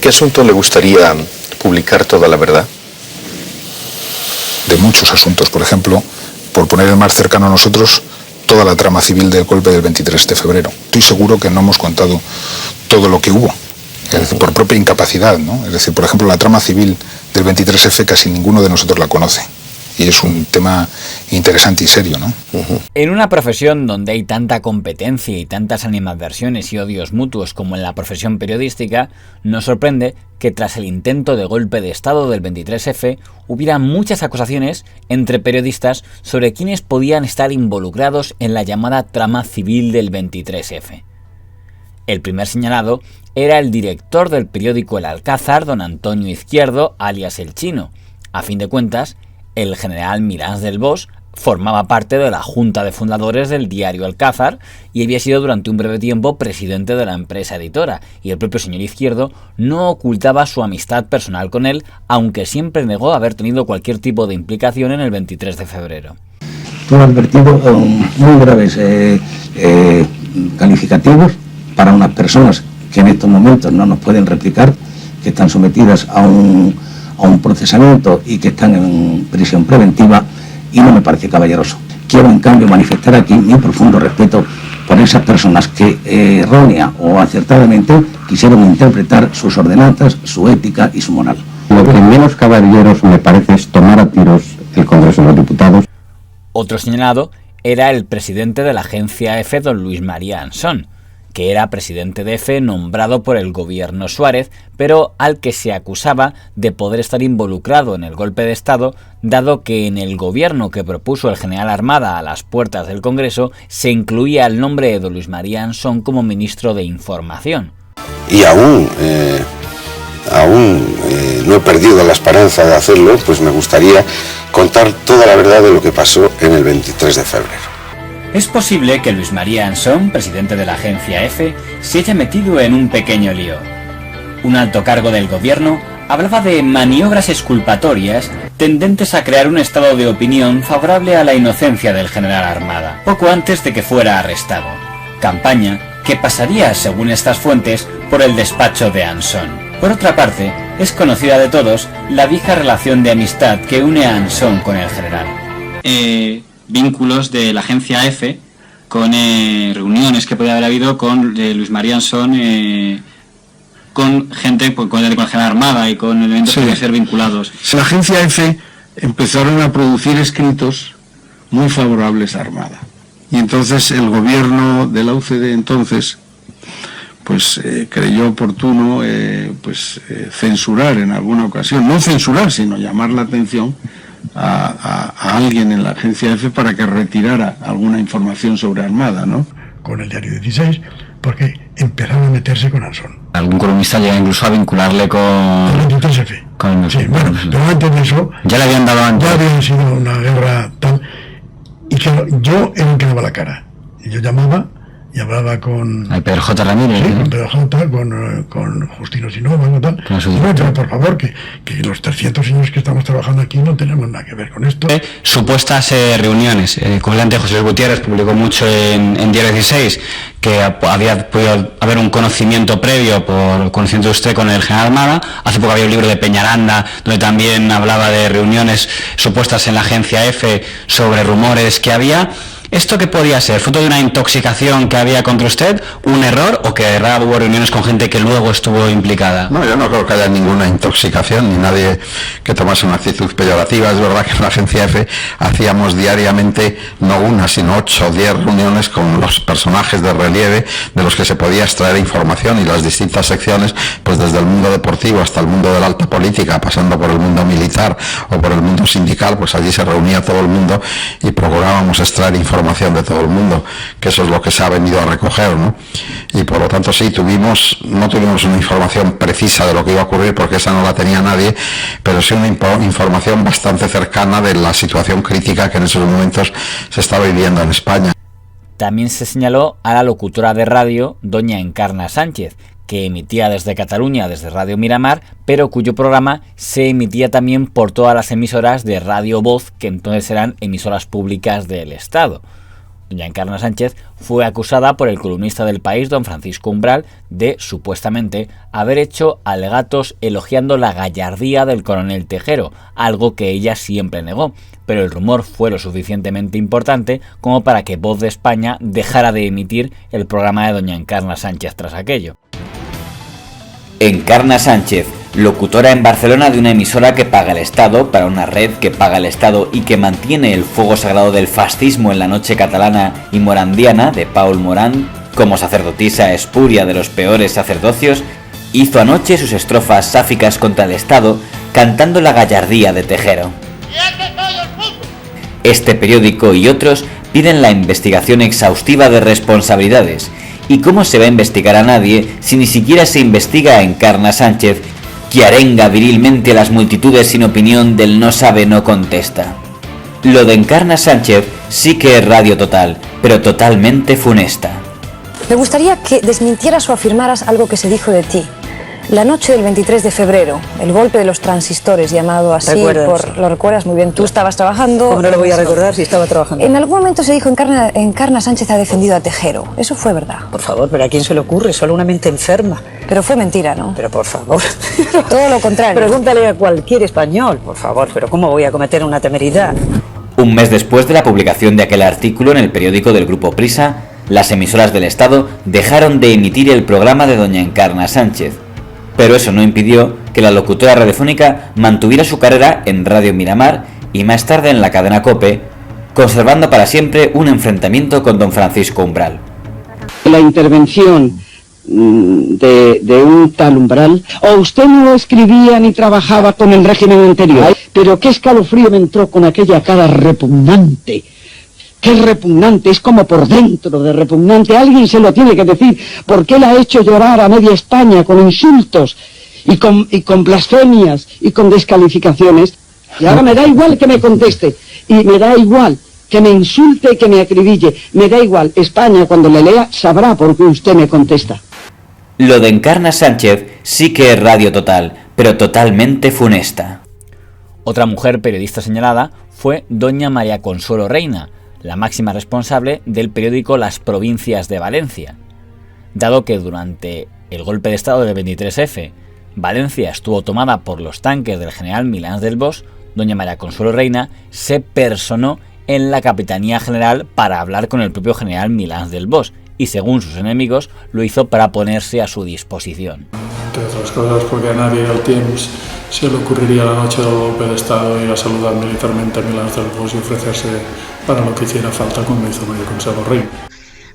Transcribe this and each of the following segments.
qué asunto le gustaría publicar toda la verdad? De muchos asuntos, por ejemplo, por poner el más cercano a nosotros, toda la trama civil del golpe del 23 de febrero. Estoy seguro que no hemos contado todo lo que hubo, es decir, por propia incapacidad, ¿no? Es decir, por ejemplo, la trama civil del 23F casi ninguno de nosotros la conoce. Y es un tema interesante y serio, ¿no? En una profesión donde hay tanta competencia y tantas animadversiones y odios mutuos como en la profesión periodística, nos sorprende que tras el intento de golpe de Estado del 23F hubiera muchas acusaciones entre periodistas sobre quienes podían estar involucrados en la llamada trama civil del 23F. El primer señalado era el director del periódico El Alcázar, don Antonio Izquierdo, alias El Chino. A fin de cuentas, el general Milans del Bosch formaba parte de la junta de fundadores del diario Alcázar y había sido durante un breve tiempo presidente de la empresa editora, y el propio señor Izquierdo no ocultaba su amistad personal con él, aunque siempre negó haber tenido cualquier tipo de implicación en el 23 de febrero. Tú has advertido muy graves calificativos para unas personas que en estos momentos no nos pueden replicar, que están sometidas a un procesamiento y que están en prisión preventiva, y no me parece caballeroso. Quiero en cambio manifestar aquí mi profundo respeto por esas personas que errónea o acertadamente quisieron interpretar sus ordenanzas, su ética y su moral. Lo que menos caballeroso me parece es tomar a tiros el Congreso de los Diputados. Otro señalado era el presidente de la agencia EFE, don Luis María Ansón, que era presidente de EFE nombrado por el gobierno Suárez, pero al que se acusaba de poder estar involucrado en el golpe de Estado, dado que en el gobierno que propuso el general Armada a las puertas del Congreso se incluía el nombre de don Luis María Ansón como ministro de Información. Y aún no he perdido la esperanza de hacerlo, pues me gustaría contar toda la verdad de lo que pasó en el 23 de febrero. Es posible que Luis María Ansón, presidente de la agencia EFE, se haya metido en un pequeño lío. Un alto cargo del gobierno hablaba de maniobras exculpatorias tendentes a crear un estado de opinión favorable a la inocencia del general Armada, poco antes de que fuera arrestado. Campaña que pasaría, según estas fuentes, por el despacho de Ansón. Por otra parte, es conocida de todos la vieja relación de amistad que une a Ansón con el general. Vínculos de la agencia EFE con reuniones que podía haber habido con Luis María Ansón, con gente, con el general Armada y con elementos que podían ser vinculados. La agencia EFE empezaron a producir escritos muy favorables a Armada, y entonces el gobierno de la UCD entonces pues creyó oportuno censurar en alguna ocasión, no censurar sino llamar la atención a alguien en la agencia EFE para que retirara alguna información sobre Armada, ¿no? Con el diario 16, porque empezaron a meterse con Ansón. Algún columnista llega incluso a vincularle con el 23F. Sí, bueno, pero antes de eso ya le habían dado antes. Ya había sido una guerra tal, y claro, yo era el que daba la cara. Y yo llamaba y hablaba con Pedro J. Ramírez, sí, con Pedro J., con Justino Sinova, y tal. Bueno, por favor, que los 300 años que estamos trabajando aquí no tenemos nada que ver con esto. Supuestas reuniones. Comandante José Luis Gutiérrez publicó mucho en Diario 16 que había podido haber un conocimiento previo por conocimiento de usted con el general Armada. Hace poco había un libro de Peñaranda donde también hablaba de reuniones supuestas en la agencia EFE sobre rumores que había. ¿Esto qué podía ser? ¿Fruto de una intoxicación que había contra usted? ¿Un error? ¿O que de verdad hubo reuniones con gente que luego estuvo implicada? No, yo no creo que haya ninguna intoxicación ni nadie que tomase una actitud peyorativa. Es verdad que en la agencia EFE hacíamos diariamente no una, sino 8 o 10 reuniones con los personajes de relieve de los que se podía extraer información, y las distintas secciones, pues desde el mundo deportivo hasta el mundo de la alta política, pasando por el mundo militar o por el mundo sindical, pues allí se reunía todo el mundo y procurábamos extraer información de todo el mundo, que eso es lo que se ha venido a recoger, ¿no? Y por lo tanto sí, no tuvimos una información precisa de lo que iba a ocurrir, porque esa no la tenía nadie, pero sí una información bastante cercana de la situación crítica que en esos momentos se estaba viviendo en España. También se señaló a la locutora de radio, doña Encarna Sánchez, que emitía desde Cataluña, desde Radio Miramar, pero cuyo programa se emitía también por todas las emisoras de Radio Voz, que entonces eran emisoras públicas del Estado. Doña Encarna Sánchez fue acusada por el columnista del País, don Francisco Umbral, de, supuestamente, haber hecho alegatos elogiando la gallardía del coronel Tejero, algo que ella siempre negó, pero el rumor fue lo suficientemente importante como para que Voz de España dejara de emitir el programa de doña Encarna Sánchez tras aquello. Encarna Sánchez, locutora en Barcelona de una emisora que paga el Estado para una red que paga el Estado y que mantiene el fuego sagrado del fascismo en la noche catalana y morandiana de Paul Morand, como sacerdotisa espuria de los peores sacerdocios, hizo anoche sus estrofas sáficas contra el Estado cantando la gallardía de Tejero. Este periódico y otros piden la investigación exhaustiva de responsabilidades. ¿Y cómo se va a investigar a nadie si ni siquiera se investiga a Encarna Sánchez, que arenga virilmente a las multitudes sin opinión del no sabe, no contesta? Lo de Encarna Sánchez sí que es radio total, pero totalmente funesta. Me gustaría que desmintieras o afirmaras algo que se dijo de ti. La noche del 23 de febrero, el golpe de los transistores, llamado así, lo recuerdas muy bien, tú estabas trabajando... ¿Cómo no lo voy a recordar si estaba trabajando? En algún momento se dijo Encarna Sánchez ha defendido a Tejero, eso fue verdad. Por favor, ¿pero a quién se le ocurre? Solo una mente enferma. Pero fue mentira, ¿no? Pero por favor. Todo lo contrario. Pregúntale a cualquier español, por favor, pero ¿cómo voy a cometer una temeridad? Un mes después de la publicación de aquel artículo en el periódico del Grupo Prisa, las emisoras del Estado dejaron de emitir el programa de doña Encarna Sánchez. Pero eso no impidió que la locutora radiofónica mantuviera su carrera en Radio Miramar y más tarde en la cadena COPE, conservando para siempre un enfrentamiento con don Francisco Umbral. La intervención de un tal Umbral, o usted no escribía ni trabajaba con el régimen anterior, pero qué escalofrío me entró con aquella cara repugnante. Qué repugnante, es como por dentro de repugnante. Alguien se lo tiene que decir, porque él ha hecho llorar a media España con insultos y con blasfemias y con descalificaciones. Y ahora me da igual que me conteste, y me da igual que me insulte y que me acribille. Me da igual, España cuando le lea sabrá por qué usted me contesta. Lo de Encarna Sánchez sí que es radio total, pero totalmente funesta. Otra mujer periodista señalada fue doña María Consuelo Reina, la máxima responsable del periódico Las Provincias de Valencia. Dado que durante el golpe de Estado del 23F, Valencia estuvo tomada por los tanques del general Milans del Bosch, doña María Consuelo Reina se personó en la Capitanía General para hablar con el propio general Milans del Bosch y, según sus enemigos, lo hizo para ponerse a su disposición. Entre otras cosas porque a nadie del Temps se le ocurriría la noche del golpe de Estado ir a saludar militarmente a Milans del Bosch y ofrecerse para lo que hiciera falta, como hizo María Consuelo Reina.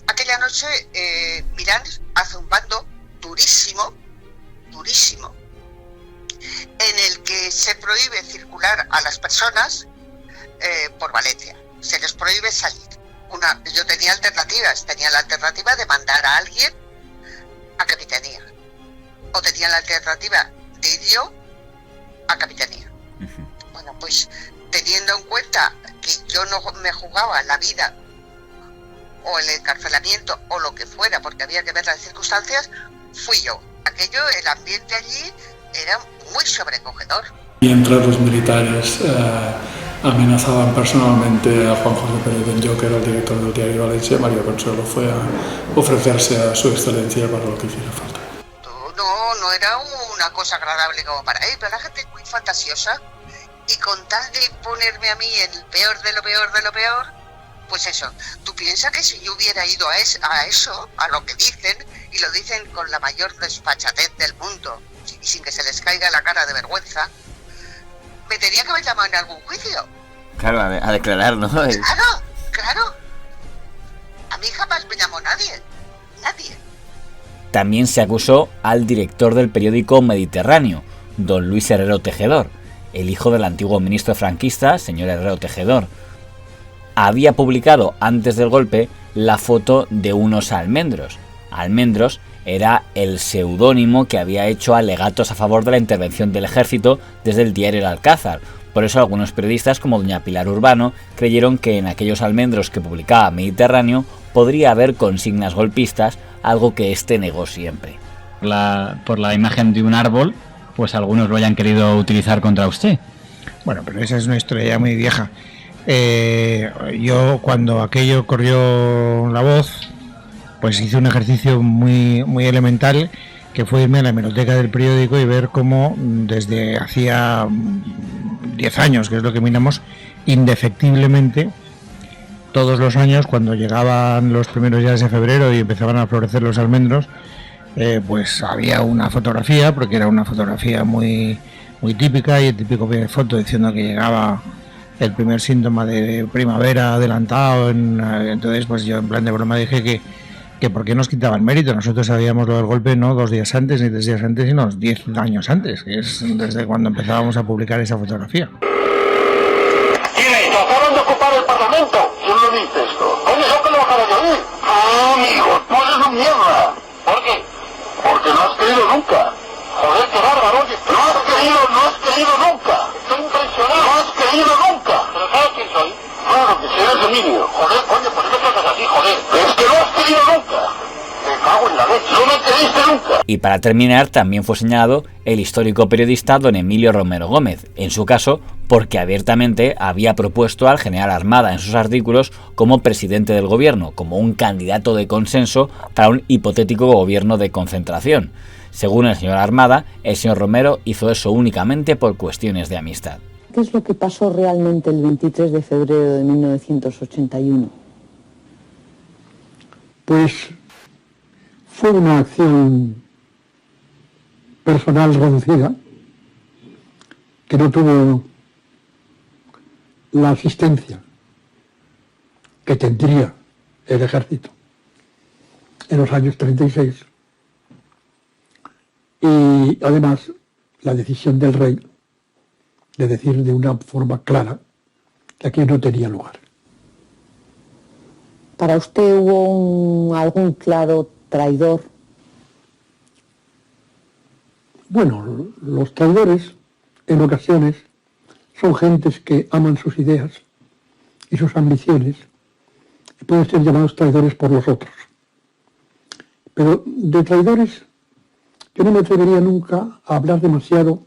Aquella noche Milans hace un bando durísimo, en el que se prohíbe circular a las personas por Valencia, se les prohíbe salir. Yo tenía alternativas, tenía la alternativa de mandar a alguien a Capitanía, o tenía la alternativa de ir yo a Capitanía. Bueno, pues teniendo en cuenta que yo no me jugaba la vida o el encarcelamiento o lo que fuera, porque había que ver las circunstancias, fui yo. El ambiente allí era muy sobrecogedor. Mientras los militares amenazaban personalmente a Juan José Pérez Benllo, que era el director del diario Valencia, María Consuelo fue a ofrecerse a su excelencia para lo que hiciera falta. No era una cosa agradable como para él, pero la gente es muy fantasiosa y con tal de ponerme a mí el peor de lo peor de lo peor, pues eso. Tú piensas que si yo hubiera ido a eso, a lo que dicen, y lo dicen con la mayor desfachatez del mundo y sin que se les caiga la cara de vergüenza, me tenía que haber llamado en algún juicio. Claro, a declarar, ¿no? Claro. A mí jamás me llamó nadie. También se acusó al director del periódico Mediterráneo, don Luis Herrero Tejedor, el hijo del antiguo ministro franquista, señor Herrero Tejedor. Había publicado antes del golpe la foto de unos almendros. Almendros era el seudónimo que había hecho alegatos a favor de la intervención del ejército desde el diario El Alcázar. Por eso algunos periodistas, como doña Pilar Urbano, creyeron que en aquellos almendros que publicaba Mediterráneo podría haber consignas golpistas, algo que éste negó siempre. Por la imagen de un árbol, pues algunos lo hayan querido utilizar contra usted. Bueno, pero esa es una historia ya muy vieja. Yo, cuando aquello corrió la voz, pues hice un ejercicio muy, muy elemental, que fue irme a la hemeroteca del periódico y ver cómo desde hacía 10 años, que es lo que miramos, indefectiblemente, todos los años, cuando llegaban los primeros días de febrero y empezaban a florecer los almendros, pues había una fotografía, porque era una fotografía muy, muy típica, y el típico foto diciendo que llegaba el primer síntoma de primavera adelantado. Entonces, pues yo en plan de broma dije que por qué nos quitaban mérito. Nosotros sabíamos lo del golpe no 2 días antes ni 3 días antes, sino 10 años antes, que es desde cuando empezábamos a publicar esa fotografía. Dile, acaban de ocupar el Parlamento. ¿Quién lo dice esto? Coño, yo que lo acabo de oír. Ah, amigo, tú eres un mierda. ¿Por qué? Porque no has creído nunca. Joder, qué bárbaro. No has creído nunca. Estoy impresionado. No has creído nunca. ¿Pero sabes quién soy? Claro, que si eres Emilio. Joder, coño, ¿por qué me tratas así, joder? Es que no has creído nunca. Me cago en la leche. No me creíste nunca. Y para terminar, también fue señalado el histórico periodista don Emilio Romero Gómez, en su caso porque abiertamente había propuesto al general Armada en sus artículos como presidente del gobierno, como un candidato de consenso para un hipotético gobierno de concentración. Según el señor Armada, el señor Romero hizo eso únicamente por cuestiones de amistad. ¿Qué es lo que pasó realmente el 23 de febrero de 1981? Pues fue una acción personal reducida, que no tuvo la asistencia que tendría el ejército en los años 36, y además la decisión del rey de decir de una forma clara que aquí no tenía lugar. ¿Para usted hubo algún claro traidor? Bueno, los traidores en ocasiones son gentes que aman sus ideas y sus ambiciones y pueden ser llamados traidores por los otros. Pero de traidores yo no me atrevería nunca a hablar demasiado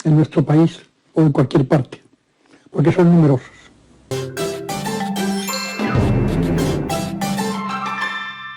en nuestro país o en cualquier parte, porque son numerosos.